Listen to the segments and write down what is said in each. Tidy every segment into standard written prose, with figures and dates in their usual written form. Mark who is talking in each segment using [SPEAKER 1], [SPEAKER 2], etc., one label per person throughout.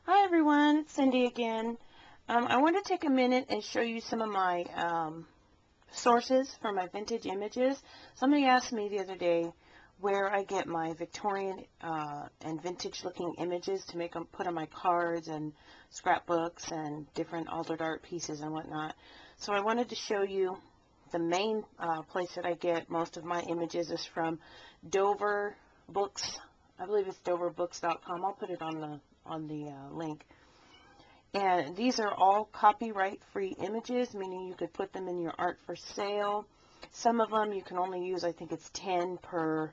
[SPEAKER 1] Hi everyone, it's Cindy again. I want to take a minute and show you some of my sources for my vintage images. Somebody asked me the other day where I get my Victorian and vintage looking images to make them put on my cards and scrapbooks and different altered art pieces and whatnot. So I wanted to show you the main place that I get most of my images is from Dover Books. I believe it's doverbooks.com. I'll put it on the link. And these are all copyright-free images, meaning you could put them in your art for sale. Some of them you can only use, I think it's 10 per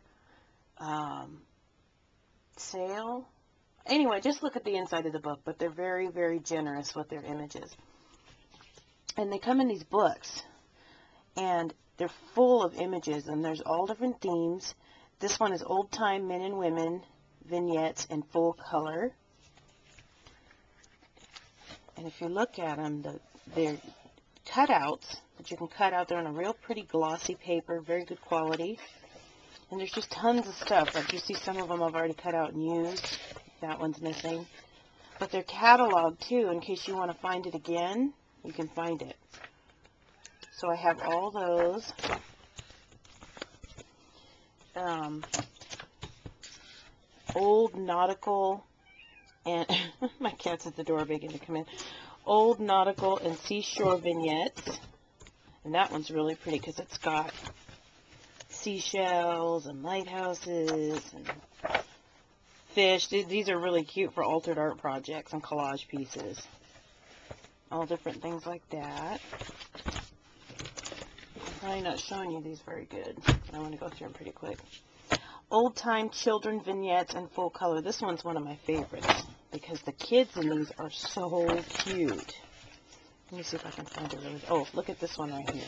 [SPEAKER 1] sale. Anyway, just look at the inside of the book, but they're very, very generous with their images. And they come in these books, and they're full of images, and there's all different themes. This one is old-time men and women vignettes in full color. And if you look at them, they're cutouts that you can cut out. They're on a real pretty glossy paper, very good quality. And there's just tons of stuff. Like you see some of them I've already cut out and used. That one's missing. But they're cataloged too, in case you want to find it again, you can find it. So I have all those. Old nautical and my cat's at the door begging to come in. Old nautical and seashore vignettes, and that one's really pretty because it's got seashells and lighthouses and fish. These are really cute for altered art projects and collage pieces. All different things like that. I'm probably not showing you these very good, but I want to go through them pretty quick. Old-time children vignettes in full color. This one's one of my favorites because the kids in these are so cute. Let me see if I can find it really. Oh, look at this one right here.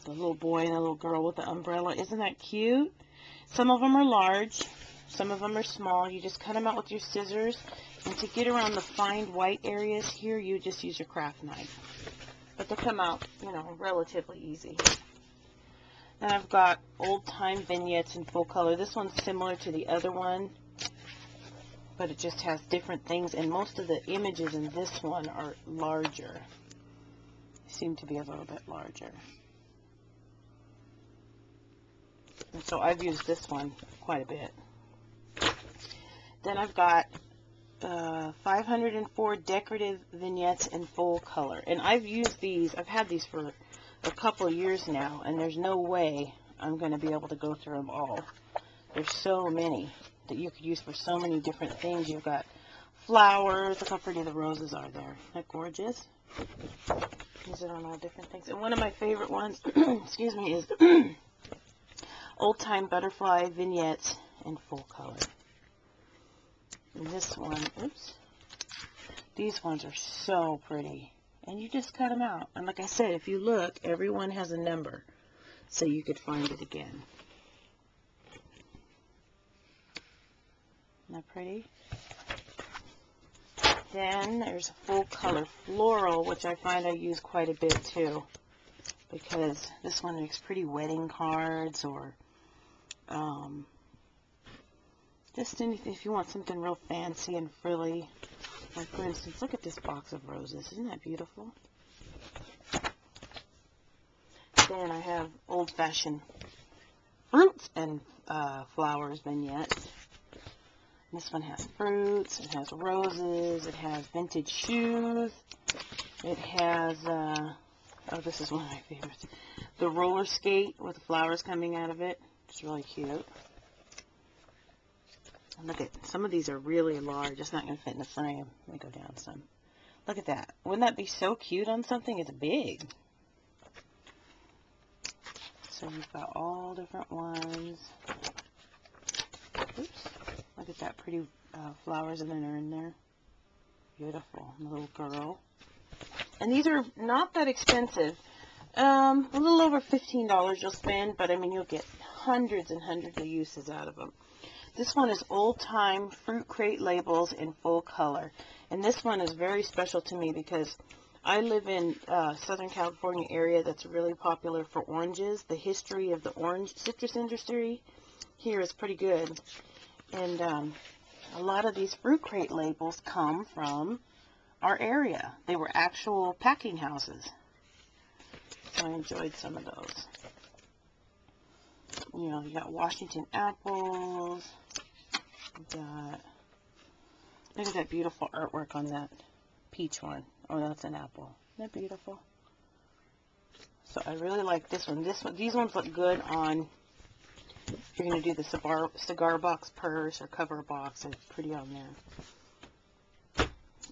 [SPEAKER 1] The little boy and the little girl with the umbrella. Isn't that cute? Some of them are large. Some of them are small. You just cut them out with your scissors. And to get around the fine white areas here, you just use your craft knife. But they come out, you know, relatively easy. Then I've got old-time vignettes in full color. This one's similar to the other one, but it just has different things, and most of the images in this one are larger. They seem to be a little bit larger. And so I've used this one quite a bit. Then I've got 504 decorative vignettes in full color. And I've used these, I've had these for a couple of years now, and there's no way I'm going to be able to go through them all. There's so many that you could use for so many different things. You've got flowers. Look how pretty the roses are there. Isn't that gorgeous? Use it on all different things. And one of my favorite ones, excuse me, is old-time butterfly vignettes in full color. And this one, oops, these ones are so pretty. And you just cut them out. And like I said, if you look, everyone has a number, so you could find it again. Isn't that pretty? Then there's a full color floral, which I find I use quite a bit too, because this one makes pretty wedding cards, or just anything if you want something real fancy and frilly. Like for instance, look at this box of roses. Isn't that beautiful? Then I have old-fashioned fruits and flowers vignettes. This one has fruits, it has roses, it has vintage shoes, it has, oh, this is one of my favorites, the roller skate with the flowers coming out of it. It's really cute. And look at, some of these are really large. It's not going to fit in the frame. Let me go down some. Look at that. Wouldn't that be so cute on something? It's big. So you've got all different ones. Oops. Look at that pretty flowers that are in there. Beautiful. And the little girl. And these are not that expensive. A little over $15 you'll spend, but I mean you'll get hundreds and hundreds of uses out of them. This one is old-time fruit crate labels in full color. And this one is very special to me because I live in Southern California area that's really popular for oranges. The history of the orange citrus industry here is pretty good. And a lot of these Fruit Crate labels come from our area. They were actual packing houses. So I enjoyed some of those. You know, you got Washington apples. You got, look at that beautiful artwork on that peach one. Oh, that's an apple. Isn't that beautiful? So I really like this one. These ones look good on, if you're going to do the cigar box purse or cover box. It's pretty on there.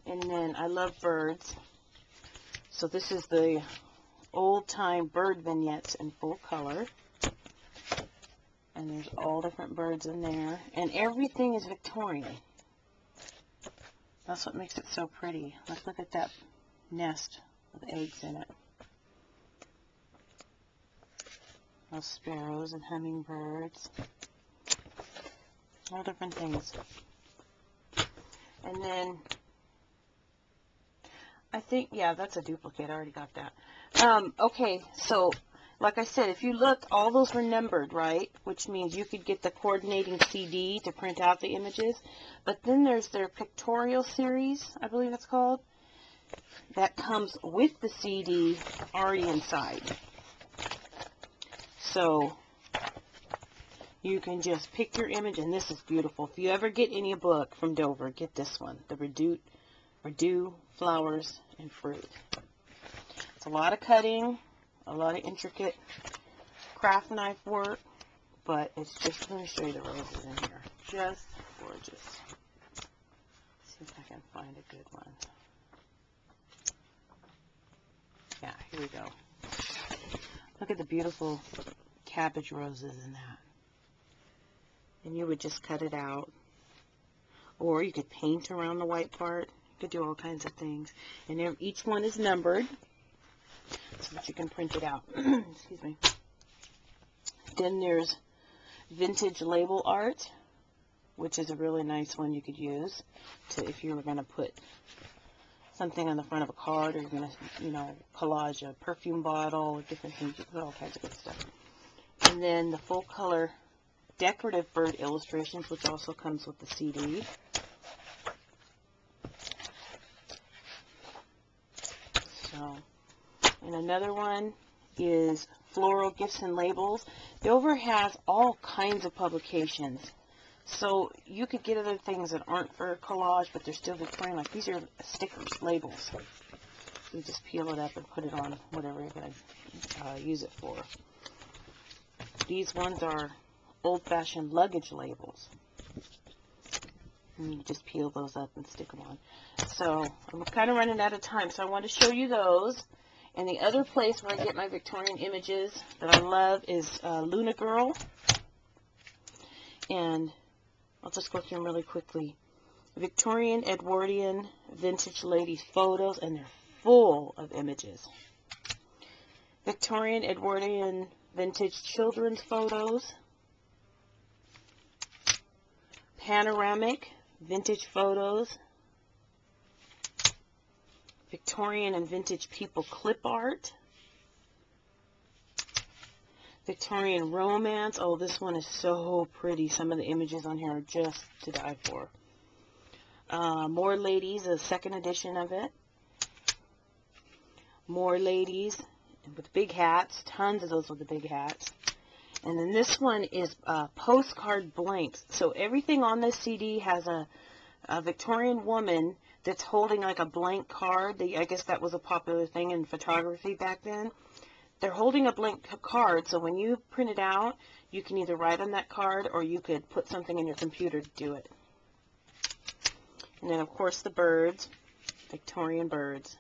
[SPEAKER 1] And then I love birds. So this is the old-time bird vignettes in full color. And there's all different birds in there. And everything is Victorian. That's what makes it so pretty. Let's look at that nest with eggs in it. Those sparrows and hummingbirds. All different things. And then, I think, yeah, that's a duplicate. I already got that. Okay, so, like I said, if you look, all those were numbered, right? Which means you could get the coordinating CD to print out the images. But then there's their pictorial series, I believe it's called. That comes with the CD already inside. So, you can just pick your image, and this is beautiful. If you ever get any book from Dover, get this one. The Redo Flowers and Fruit. It's a lot of cutting, a lot of intricate craft knife work, but it's just, let me show you the roses in here. Just gorgeous. See if I can find a good one. Yeah, here we go. Look at the beautiful cabbage roses in that. And you would just cut it out. Or you could paint around the white part. You could do all kinds of things. And each one is numbered so that you can print it out. Excuse me. Then there's vintage label art, which is a really nice one you could use if you were going to put something on the front of a card, or you're going to, you know, collage a perfume bottle, different things. You put all kinds of good stuff. And then the full color decorative bird illustrations, which also comes with the CD. So, and another one is floral gifts and labels. Dover has all kinds of publications. So you could get other things that aren't for collage, but they're still Victorian. Like these are stickers, labels. You just peel it up and put it on whatever you're going to use it for. These ones are old-fashioned luggage labels. And you just peel those up and stick them on. So I'm kind of running out of time, so I want to show you those. And the other place where I get my Victorian images that I love is Luna Girl. And I'll just go through them really quickly. Victorian, Edwardian, vintage ladies photos, and they're full of images. Victorian, Edwardian, vintage children's photos. Panoramic, vintage photos. Victorian and vintage people clip art. Victorian romance. Oh, this one is so pretty. Some of the images on here are just to die for. More Ladies, a second edition of it. More Ladies with big hats. Tons of those with the big hats. And then this one is postcard blanks. So everything on this CD has a Victorian woman that's holding like a blank card. I guess that was a popular thing in photography back then. They're holding a blank card, so when you print it out, you can either write on that card or you could put something in your computer to do it. And then, of course, the birds, Victorian birds.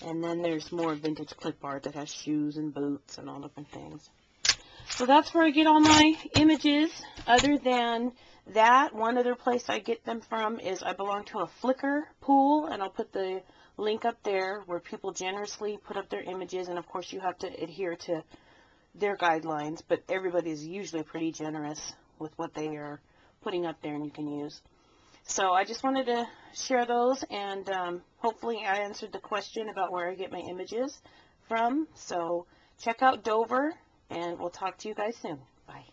[SPEAKER 1] And then there's more vintage clip art that has shoes and boots and all different things. So that's where I get all my images. Other than that, one other place I get them from is I belong to a Flickr pool, and I'll put the link up there where people generously put up their images, and of course you have to adhere to their guidelines, but everybody is usually pretty generous with what they are putting up there and you can use. So I just wanted to share those, and hopefully I answered the question about where I get my images from. So check out Dover, and we'll talk to you guys soon. Bye.